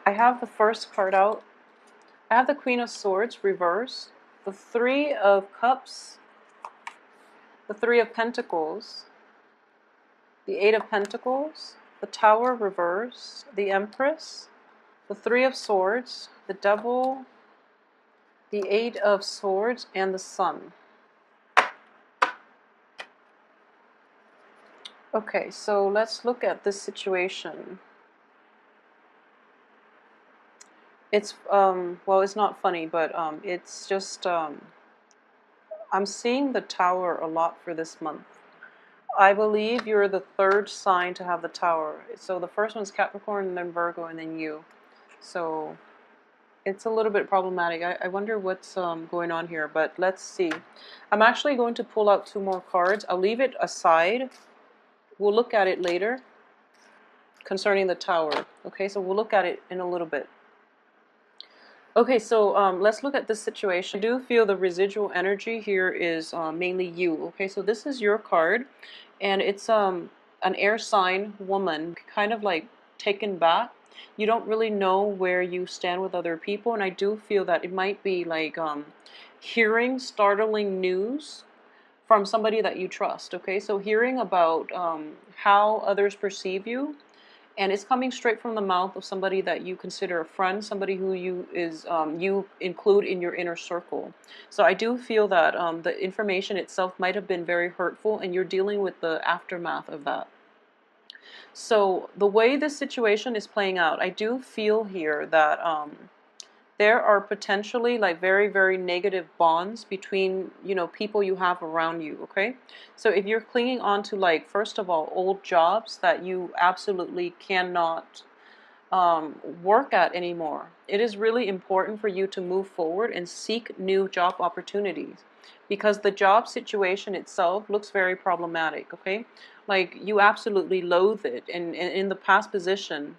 I have the first card out. I have the Queen of Swords reversed, the Three of Cups, the Three of Pentacles, the Eight of Pentacles, the Tower reversed, the Empress, the Three of Swords, the Devil, the Eight of Swords, and the Sun. Okay, so let's look at this situation. It's, well, it's not funny, but it's just, I'm seeing the Tower a lot for this month. I believe you're the third sign to have the Tower. So the first one's Capricorn, and then Virgo, and then you. So it's a little bit problematic. I wonder what's going on here, but let's see. I'm actually going to pull out 2 more cards. I'll leave it aside. We'll look at it later concerning the Tower. Okay, so we'll look at it in a little bit. Okay, so let's look at this situation. I do feel the residual energy here is mainly you. Okay, so this is your card, and it's an air sign woman, kind of like taken back. You don't really know where you stand with other people, and I do feel that it might be like hearing startling news from somebody that you trust. Okay, so hearing about how others perceive you. And it's coming straight from the mouth of somebody that you consider a friend, somebody who you include in your inner circle. So I do feel that the information itself might have been very hurtful, and you're dealing with the aftermath of that. So the way this situation is playing out, I do feel here that there are potentially like very, very negative bonds between, people you have around you, okay? So if you're clinging on to, like, first of all, old jobs that you absolutely cannot work at anymore, it is really important for you to move forward and seek new job opportunities, because the job situation itself looks very problematic, okay? Like, you absolutely loathe it, and in the past position,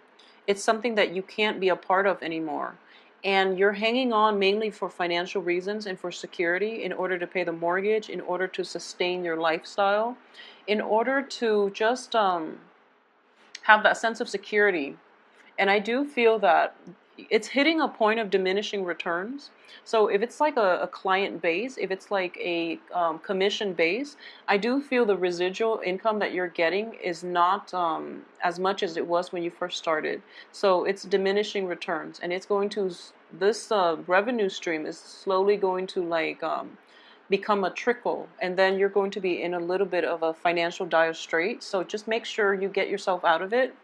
it's something that you can't be a part of anymore. And you're hanging on mainly for financial reasons and for security, in order to pay the mortgage, in order to sustain your lifestyle, in order to just have that sense of security. And I do feel that it's hitting a point of diminishing returns. So if it's like a client base, if it's like a commission base, I do feel the residual income that you're getting is not as much as it was when you first started. So it's diminishing returns, and it's going to, this revenue stream is slowly going to like become a trickle, and then you're going to be in a little bit of a financial dire strait. So just make sure you get yourself out of it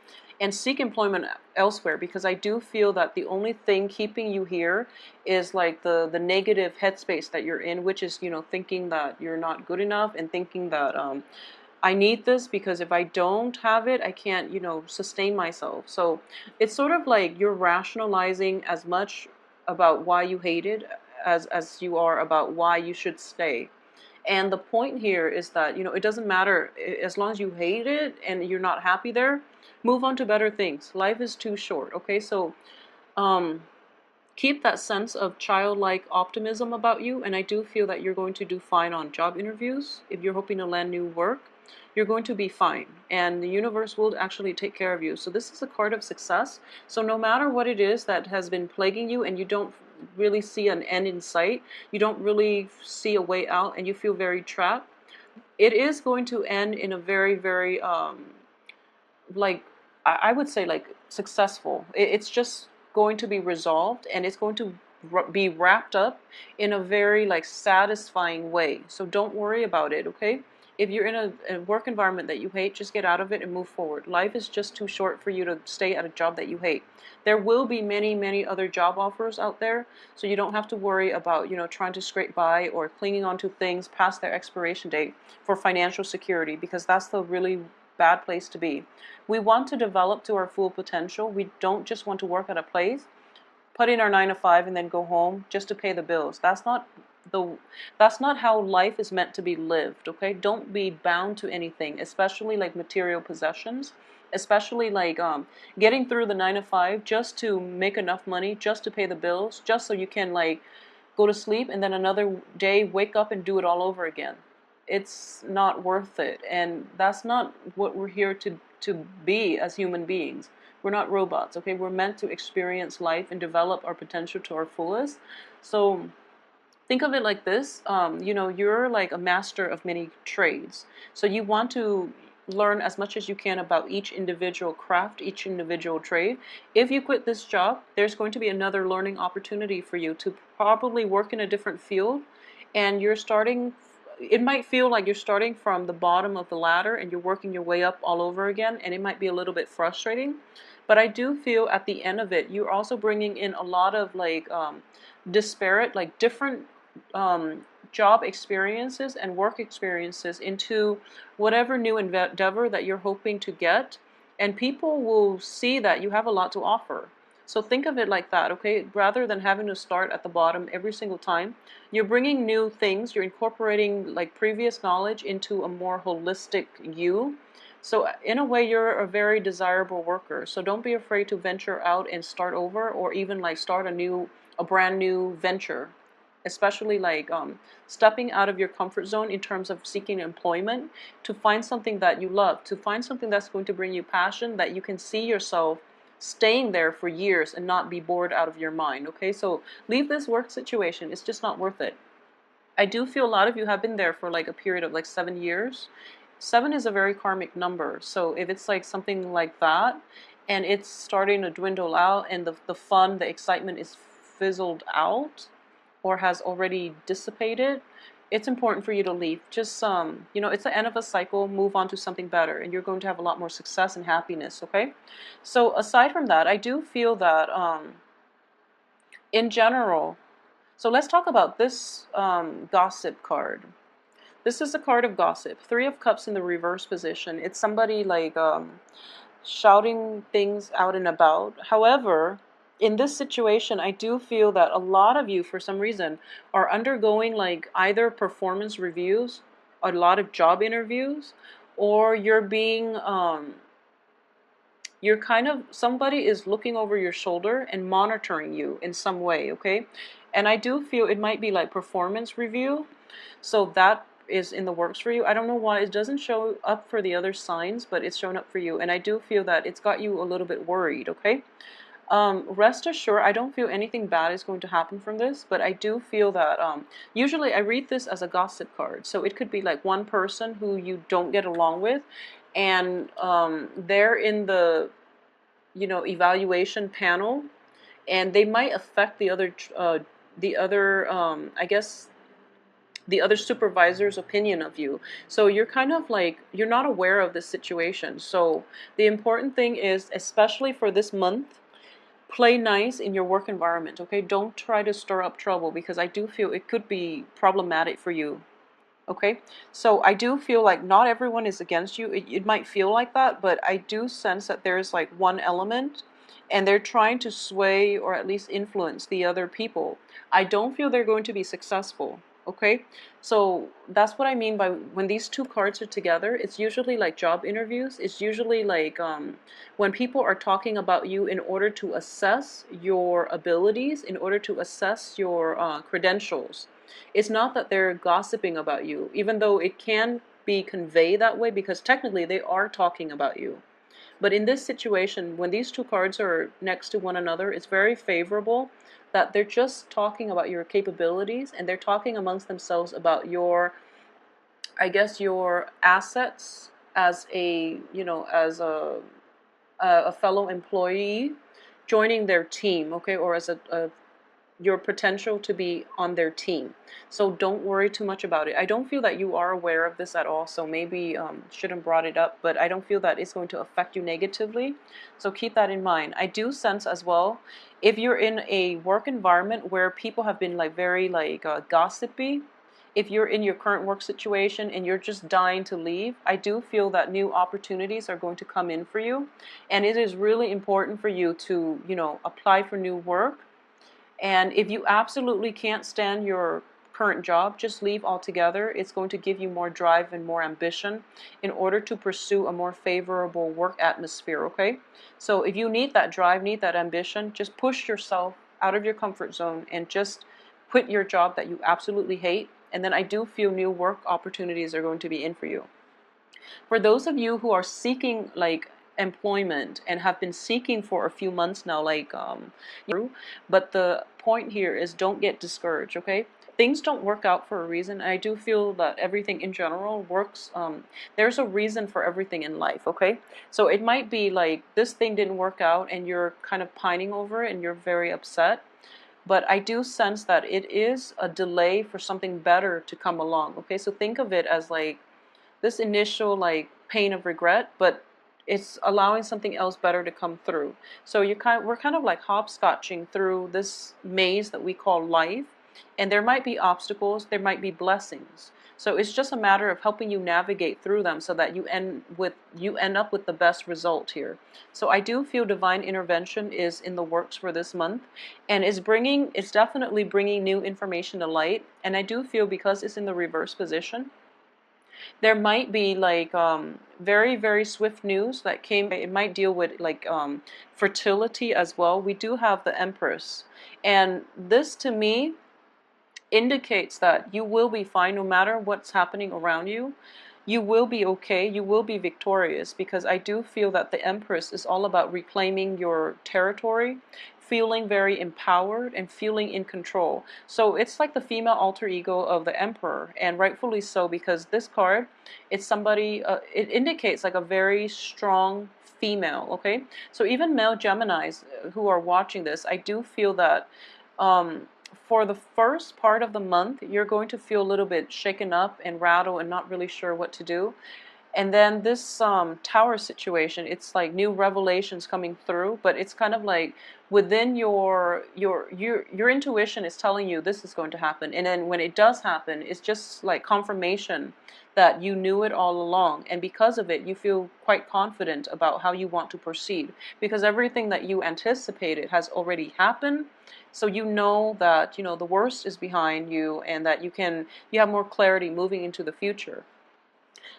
and seek employment elsewhere, because I do feel that the only thing keeping you here is like the negative headspace that you're in, which is, thinking that you're not good enough, and thinking that I need this, because if I don't have it, I can't, sustain myself. So it's sort of like you're rationalizing as much about why you hate it as you are about why you should stay. And the point here is that, it doesn't matter, as long as you hate it and you're not happy there, move on to better things. Life is too short, okay? So keep that sense of childlike optimism about you, and I do feel that you're going to do fine on job interviews. If you're hoping to land new work, you're going to be fine, and the universe will actually take care of you. So this is a card of success. So no matter what it is that has been plaguing you, and you don't really see an end in sight, you don't really see a way out, and you feel very trapped, it is going to end in a very, very like, I would say, like, successful. It's just going to be resolved, and it's going to be wrapped up in a very, like, satisfying way. So don't worry about it, okay? If you're in a work environment that you hate, just get out of it and move forward. Life is just too short for you to stay at a job that you hate. There will be many, many other job offers out there, so you don't have to worry about, trying to scrape by or clinging on to things past their expiration date for financial security, because that's the really bad place to be. We want to develop to our full potential. We don't just want to work at a place, put in our 9 to 5, and then go home just to pay the bills. That's not how life is meant to be lived, okay? Don't be bound to anything, especially like material possessions, especially like getting through the 9 to 5 just to make enough money, just to pay the bills, just so you can like go to sleep and then another day wake up and do it all over again. It's not worth it, and that's not what we're here to be as human beings. We're not robots, okay? We're meant to experience life and develop our potential to our fullest. So think of it like this. You know, you're like a master of many trades. So you want to learn as much as you can about each individual craft, each individual trade. If you quit this job, there's going to be another learning opportunity for you to probably work in a different field. And you're starting, it might feel like you're starting from the bottom of the ladder and you're working your way up all over again. And it might be a little bit frustrating. But I do feel at the end of it, you're also bringing in a lot of like disparate, like different job experiences and work experiences into whatever new endeavor that you're hoping to get, and people will see that you have a lot to offer. So think of it like that, okay? Rather than having to start at the bottom every single time, you're bringing new things, you're incorporating like previous knowledge into a more holistic you. So in a way, you're a very desirable worker. So don't be afraid to venture out and start over, or even like start a brand new venture, especially like stepping out of your comfort zone in terms of seeking employment, to find something that you love, to find something that's going to bring you passion, that you can see yourself staying there for years and not be bored out of your mind, okay? So leave this work situation. It's just not worth it. I do feel a lot of you have been there for like a period of like 7 years. 7 is a very karmic number. So if it's like something like that and it's starting to dwindle out and the fun, the excitement is fizzled out or has already dissipated, it's important for you to leave. Just you know, it's the end of a cycle. Move on to something better, and you're going to have a lot more success and happiness. Okay. So aside from that, I do feel that in general. So let's talk about this gossip card. This is a card of gossip. 3 of Cups in the reverse position. It's somebody like shouting things out and about. However, in this situation, I do feel that a lot of you, for some reason, are undergoing like either performance reviews, a lot of job interviews, or you're kind of, somebody is looking over your shoulder and monitoring you in some way, okay? And I do feel it might be like performance review. So that is in the works for you. I don't know why it doesn't show up for the other signs, but it's shown up for you. And I do feel that it's got you a little bit worried, okay? Rest assured, I don't feel anything bad is going to happen from this, but I do feel that usually I read this as a gossip card. So it could be like one person who you don't get along with, and they're in the, you know, evaluation panel, and they might affect the other I guess the other supervisor's opinion of you. So you're kind of like, you're not aware of this situation. So the important thing is, especially for this month, play nice in your work environment, okay? Don't try to stir up trouble, because I do feel it could be problematic for you, okay? So I do feel like not everyone is against you. It might feel like that, but I do sense that there's like one element, and they're trying to sway or at least influence the other people. I don't feel they're going to be successful, okay? So that's what I mean by when these 2 cards are together. It's usually like job interviews. It's usually like when people are talking about you in order to assess your abilities, in order to assess your credentials. It's not that they're gossiping about you, even though it can be conveyed that way, because technically they are talking about you. But in this situation, when these 2 cards are next to one another, it's very favorable that they're just talking about your capabilities, and they're talking amongst themselves about your, I guess, your assets as a, you know, as a fellow employee joining their team, okay, or as your potential to be on their team. So don't worry too much about it. I don't feel that you are aware of this at all, so maybe shouldn't brought it up, but I don't feel that it's going to affect you negatively. So keep that in mind. I do sense as well, if you're in a work environment where people have been like very like gossipy, if you're in your current work situation and you're just dying to leave, I do feel that new opportunities are going to come in for you. And it is really important for you to, you know, apply for new work. And if you absolutely can't stand your current job, just leave altogether. It's going to give you more drive and more ambition in order to pursue a more favorable work atmosphere, okay? So if you need that drive, need that ambition, just push yourself out of your comfort zone and just quit your job that you absolutely hate. And then I do feel new work opportunities are going to be in for you. For those of you who are seeking like employment and have been seeking for a few months now, like but the point here is don't get discouraged, okay? Things don't work out for a reason. I do feel that everything in general works. There's a reason for everything in life, okay? So it might be like this thing didn't work out and you're kind of pining over it and you're very upset. But I do sense that it is a delay for something better to come along, okay? So think of it as like this initial like pain of regret, but it's allowing something else better to come through. So we're kind of like hopscotching through this maze that we call life, and there might be obstacles, there might be blessings. So it's just a matter of helping you navigate through them so that you end up with the best result here. So I do feel divine intervention is in the works for this month, and it's definitely bringing new information to light. And I do feel because it's in the reverse position, there might be like very, very swift news that came. It might deal with like fertility as well. We do have the Empress, and this to me indicates that you will be fine no matter what's happening around you. You will be okay. You will be victorious, because I do feel that the Empress is all about reclaiming your territory, feeling very empowered and feeling in control. So it's like the female alter ego of the Emperor, and rightfully so, because this card, it's somebody, it indicates like a very strong female, okay? So even male Geminis who are watching this, I do feel that for the first part of the month, you're going to feel a little bit shaken up and rattled and not really sure what to do. And then this tower situation, it's like new revelations coming through, but it's kind of like within your intuition is telling you this is going to happen. And then when it does happen, it's just like confirmation that you knew it all along. And because of it, you feel quite confident about how you want to proceed, because everything that you anticipated has already happened. So you know that, the worst is behind you, and that you have more clarity moving into the future.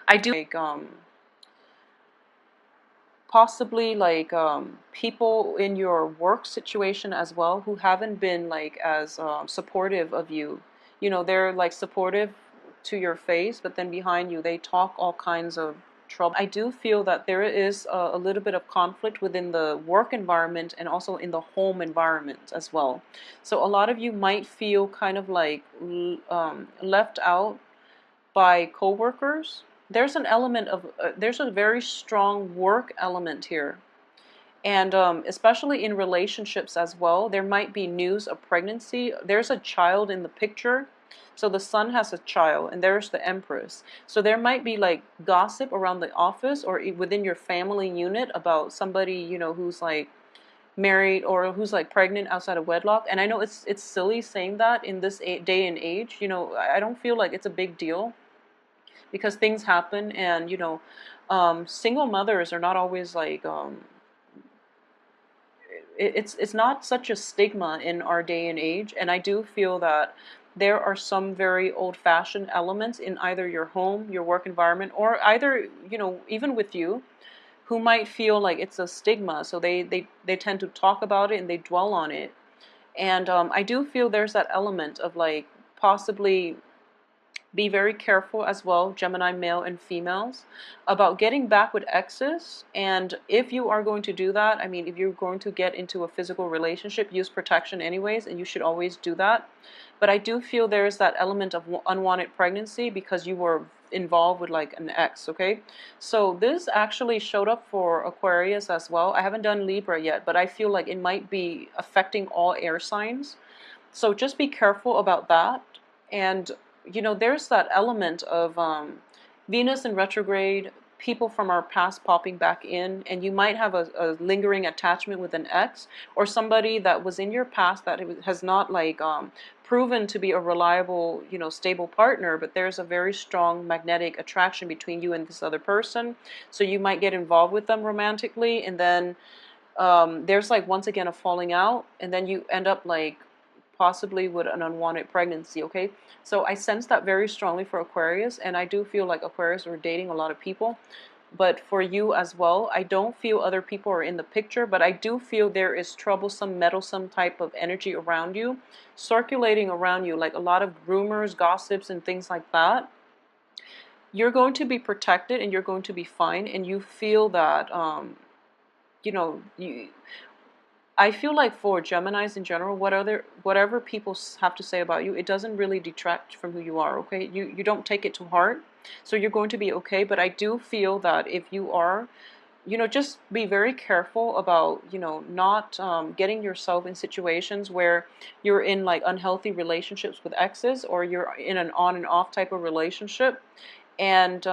I do like possibly like people in your work situation as well who haven't been like as supportive of you. They're like supportive to your face, but then behind you they talk all kinds of trouble. I do feel that there is a little bit of conflict within the work environment and also in the home environment as well. So a lot of you might feel kind of like left out by coworkers. There's an element of there's a very strong work element here, and especially in relationships as well. There might be news of pregnancy. There's a child in the picture, so the son has a child, and there's the Empress. So there might be like gossip around the office or within your family unit about somebody who's like married or who's like pregnant outside of wedlock. And I know it's silly saying that in this day and age. I don't feel like it's a big deal, because things happen, and single mothers are not always like it's not such a stigma in our day and age. And I do feel that there are some very old-fashioned elements in either your home, your work environment, or either even with you, who might feel like it's a stigma, so they tend to talk about it and they dwell on it. And I do feel there's that element of like possibly be very careful as well, Gemini male and females, about getting back with exes. And if you are going to do that, I mean, if you're going to get into a physical relationship, use protection anyways, and you should always do that. But I do feel there's that element of unwanted pregnancy because you were involved with like an ex, okay? So this actually showed up for Aquarius as well. I haven't done Libra yet, but I feel like it might be affecting all air signs. So just be careful about that. And there's that element of Venus in retrograde, people from our past popping back in, and you might have a lingering attachment with an ex or somebody that was in your past that has not like proven to be a reliable, stable partner, but there's a very strong magnetic attraction between you and this other person. So you might get involved with them romantically, and then there's like once again a falling out, and then you end up like possibly with an unwanted pregnancy, okay? So I sense that very strongly for Aquarius, and I do feel like Aquarius are dating a lot of people. But for you as well, I don't feel other people are in the picture, but I do feel there is troublesome, meddlesome type of energy around you, circulating around you, like a lot of rumors, gossips, and things like that. you're going to be protected and you're going to be fine, and you feel that you know, I feel like for Geminis in general, whatever people have to say about you, it doesn't really detract from who you are, okay? You don't take it to heart, so you're going to be okay. But I do feel that if you are, just be very careful about, not getting yourself in situations where you're in like unhealthy relationships with exes, or you're in an on and off type of relationship, and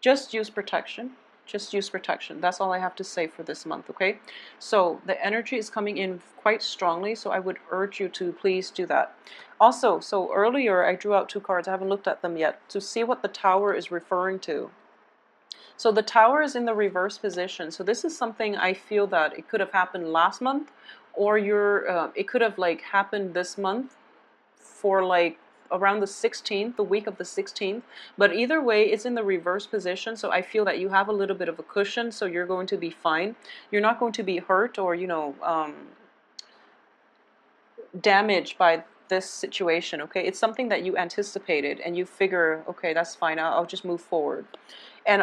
just use protection. Just use protection. That's all I have to say for this month, okay? So the energy is coming in quite strongly, so I would urge you to please do that. Also, so earlier I drew out two cards. I haven't looked at them yet to see what the Tower is referring to. So the Tower is in the reverse position. So this is something I feel that it could have happened last month, or it could have like happened this month for like around the 16th, the week of the 16th. But either way, it's in the reverse position. So I feel that you have a little bit of a cushion, so you're going to be fine. You're not going to be hurt or, damaged by this situation, okay? It's something that you anticipated and you figure, okay, that's fine, I'll just move forward. And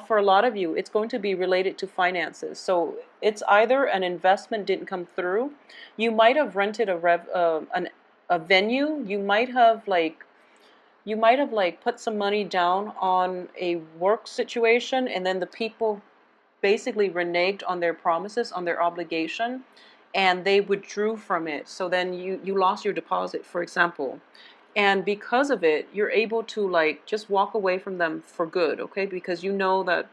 for a lot of you, it's going to be related to finances. So it's either an investment didn't come through, you might have rented a venue, you might have put some money down on a work situation, and then the people basically reneged on their promises, on their obligation, and they withdrew from it. So then you lost your deposit, for example. And because of it, you're able to like just walk away from them for good, okay? Because you know that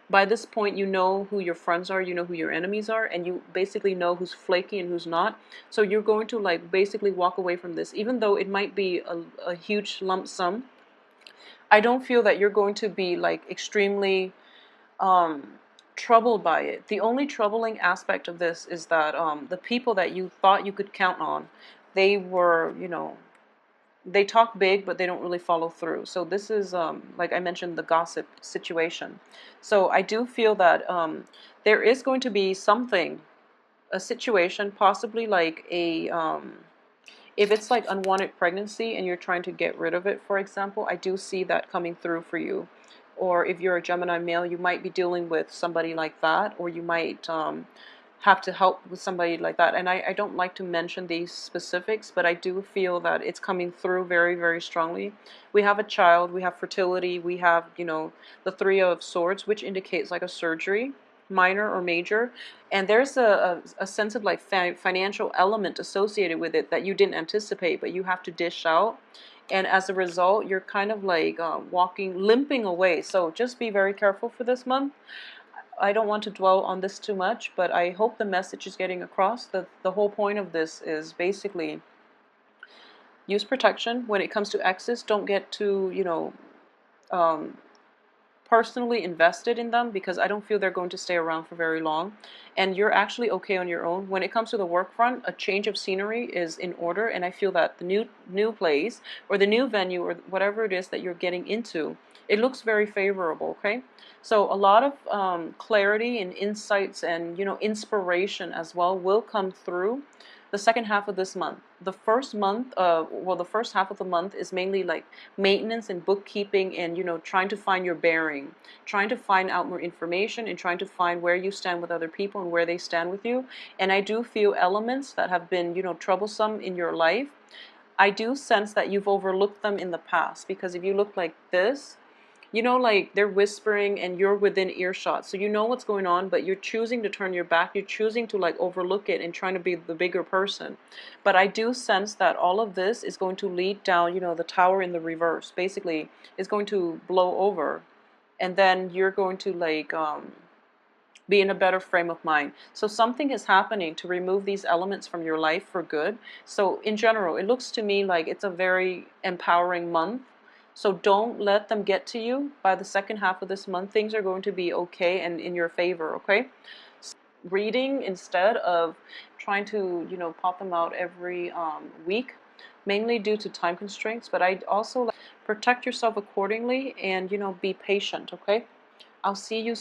by this point, you know who your friends are, you know who your enemies are, and you basically know who's flaky and who's not. So you're going to like basically walk away from this, even though it might be a huge lump sum. I don't feel that you're going to be like extremely troubled by it. The only troubling aspect of this is that the people that you thought you could count on, they were, they talk big, but they don't really follow through. So this is, like I mentioned, the gossip situation. So I do feel that there is going to be a situation, possibly like if it's like unwanted pregnancy and you're trying to get rid of it, for example, I do see that coming through for you. Or if you're a Gemini male, you might be dealing with somebody like that, or you might have to help with somebody like that. And I don't like to mention these specifics, but I do feel that it's coming through very, very strongly. We have a child, we have fertility, we have, the Three of Swords, which indicates like a surgery, minor or major, and there's a sense of like financial element associated with it that you didn't anticipate, but you have to dish out, and as a result you're kind of like limping away. So just be very careful for this month. I don't want to dwell on this too much, but I hope the message is getting across. The whole point of this is basically use protection. When it comes to exes, don't get too personally invested in them, because I don't feel they're going to stay around for very long, and you're actually okay on your own. When it comes to the work front, a change of scenery is in order, and I feel that the new place or the new venue or whatever it is that you're getting into, it looks very favorable, okay? So a lot of clarity and insights and inspiration as well will come through the second half of this month. The first the first half of the month is mainly like maintenance and bookkeeping and, trying to find your bearing, trying to find out more information and trying to find where you stand with other people and where they stand with you. And I do feel elements that have been, troublesome in your life. I do sense that you've overlooked them in the past, because if you look like this, like they're whispering and you're within earshot. So you know what's going on, but you're choosing to turn your back. You're choosing to like overlook it and trying to be the bigger person. But I do sense that all of this is going to lead down, the Tower in the reverse. Basically, is going to blow over. And then you're going to like be in a better frame of mind. So something is happening to remove these elements from your life for good. So in general, it looks to me like it's a very empowering month. So don't let them get to you. By the second half of this month, things are going to be okay and in your favor, okay? Reading instead of trying to, pop them out every week, mainly due to time constraints. But I also protect yourself accordingly and, be patient, okay? I'll see you soon.